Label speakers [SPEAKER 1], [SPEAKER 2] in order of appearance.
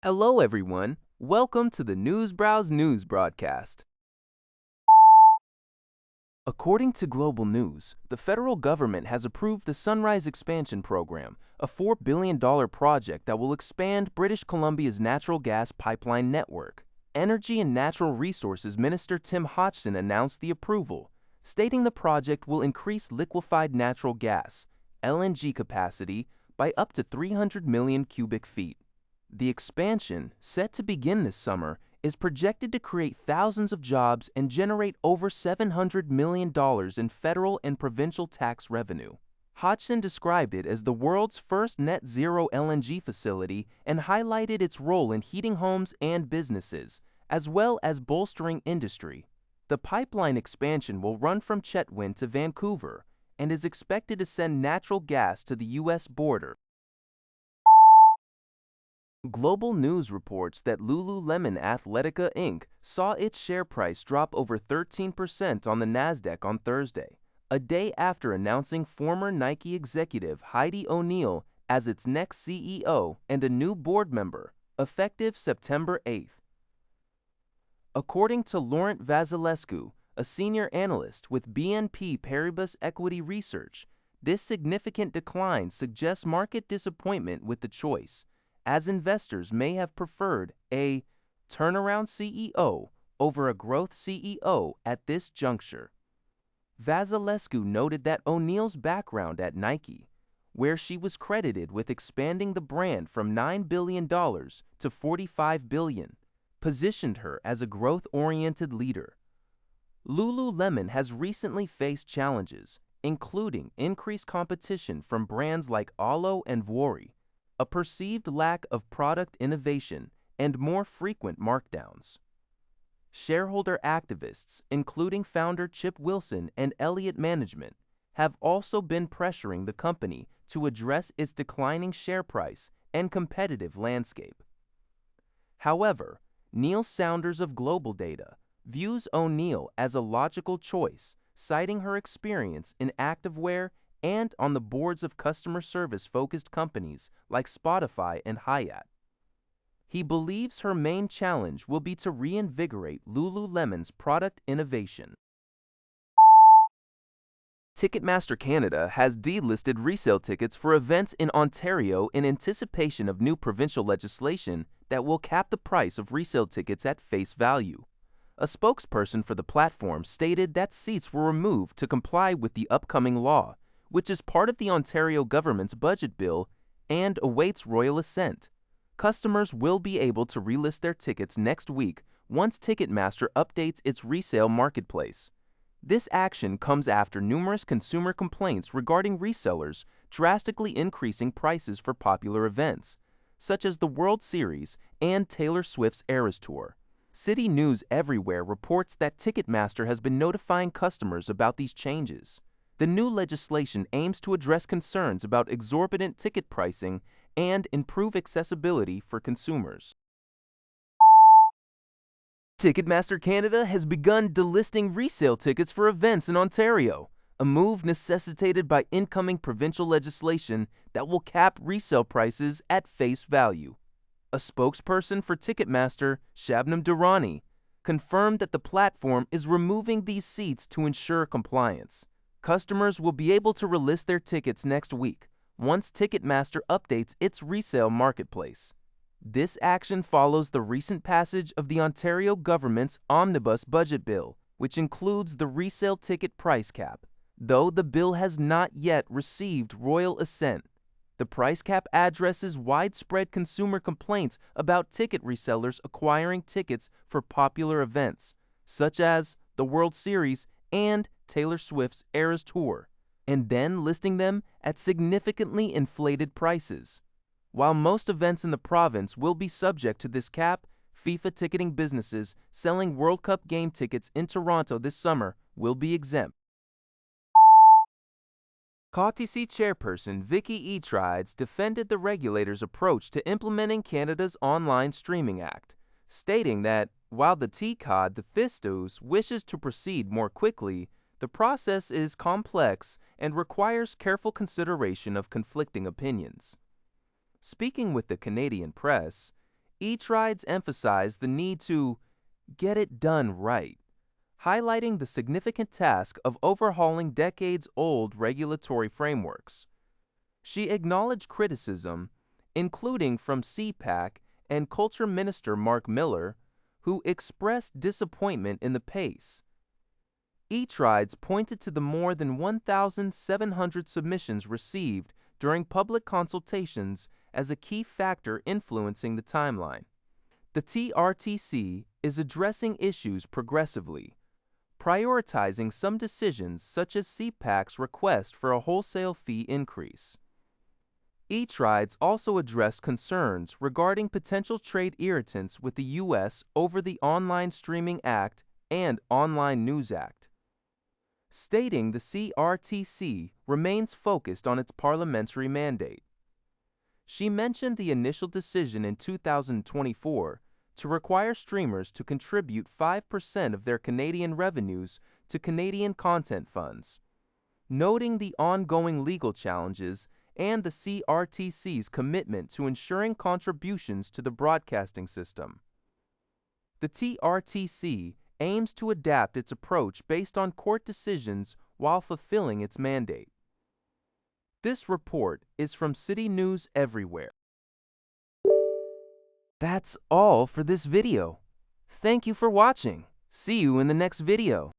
[SPEAKER 1] Hello, everyone. Welcome to the Newsbrowse News broadcast. According to Global News, the federal government has approved the Sunrise Expansion Program, a $4 billion project that will expand British Columbia's natural gas pipeline network. Energy and Natural Resources Minister Tim Hodgson announced the approval, stating the project will increase liquefied natural gas, LNG capacity, by up to 300 million cubic feet. The expansion, set to begin this summer, is projected to create thousands of jobs and generate over $700 million in federal and provincial tax revenue. Hodgson described it as the world's first net-zero LNG facility and highlighted its role in heating homes and businesses, as well as bolstering industry. The pipeline expansion will run from Chetwynd to Vancouver and is expected to send natural gas to the U.S. border. Global News reports that Lululemon Athletica Inc. saw its share price drop over 13% on the Nasdaq on Thursday, a day after announcing former Nike executive Heidi O'Neill as its next CEO and a new board member, effective September 8th. According to Laurent Vasilescu, a senior analyst with BNP Paribas Equity Research, this significant decline suggests market disappointment with the choice, as investors may have preferred a turnaround CEO over a growth CEO at this juncture. Vasilescu noted that O'Neill's background at Nike, where she was credited with expanding the brand from $9 billion to $45 billion, positioned her as a growth-oriented leader. Lululemon has recently faced challenges, including increased competition from brands like Alo and Vuori, a perceived lack of product innovation, and more frequent markdowns. Shareholder activists, including founder Chip Wilson and Elliott Management, have also been pressuring the company to address its declining share price and competitive landscape. However, Neil Saunders of Global Data views O'Neill as a logical choice, citing her experience in activewear and on the boards of customer service-focused companies like Spotify and Hyatt. He believes her main challenge will be to reinvigorate Lululemon's product innovation. Ticketmaster Canada has delisted resale tickets for events in Ontario in anticipation of new provincial legislation that will cap the price of resale tickets at face value. A spokesperson for the platform stated that seats were removed to comply with the upcoming law, which is part of the Ontario government's budget bill and awaits royal assent. Customers will be able to relist their tickets next week once Ticketmaster updates its resale marketplace. This action comes after numerous consumer complaints regarding resellers drastically increasing prices for popular events, such as the World Series and Taylor Swift's Eras Tour. City News Everywhere reports that Ticketmaster has been notifying customers about these changes. The new legislation aims to address concerns about exorbitant ticket pricing and improve accessibility for consumers. Ticketmaster Canada has begun delisting resale tickets for events in Ontario, a move necessitated by incoming provincial legislation that will cap resale prices at face value. A spokesperson for Ticketmaster, Shabnam Durrani, confirmed that the platform is removing these seats to ensure compliance. Customers will be able to relist their tickets next week once Ticketmaster updates its resale marketplace. This action follows the recent passage of the Ontario government's omnibus budget bill, which includes the resale ticket price cap, though the bill has not yet received royal assent. The price cap addresses widespread consumer complaints about ticket resellers acquiring tickets for popular events, such as the World Series and Taylor Swift's Eras Tour, and then listing them at significantly inflated prices. While most events in the province will be subject to this cap, FIFA ticketing businesses selling World Cup game tickets in Toronto this summer will be exempt. CRTC chairperson Vicky Etrides defended the regulator's approach to implementing Canada's Online Streaming Act, stating that while the TCOD, the Fistos, wishes to proceed more quickly, the process is complex and requires careful consideration of conflicting opinions. Speaking with the Canadian press, each-rides emphasize the need to get it done right, highlighting the significant task of overhauling decades-old regulatory frameworks. She acknowledged criticism, including from CPAC and Culture Minister Mark Miller, who expressed disappointment in the pace. each-rides pointed to the more than 1,700 submissions received during public consultations as a key factor influencing the timeline. The CRTC is addressing issues progressively, prioritizing some decisions such as CPAC's request for a wholesale fee increase. each-rides also addressed concerns regarding potential trade irritants with the U.S. over the Online Streaming Act and Online News Act, stating the CRTC remains focused on its parliamentary mandate. She mentioned the initial decision in 2024 to require streamers to contribute 5% of their Canadian revenues to Canadian content funds, noting the ongoing legal challenges and the CRTC's commitment to ensuring contributions to the broadcasting system. The CRTC aims to adapt its approach based on court decisions while fulfilling its mandate. This report is from City News Everywhere. That's all for this video. Thank you for watching. See you in the next video.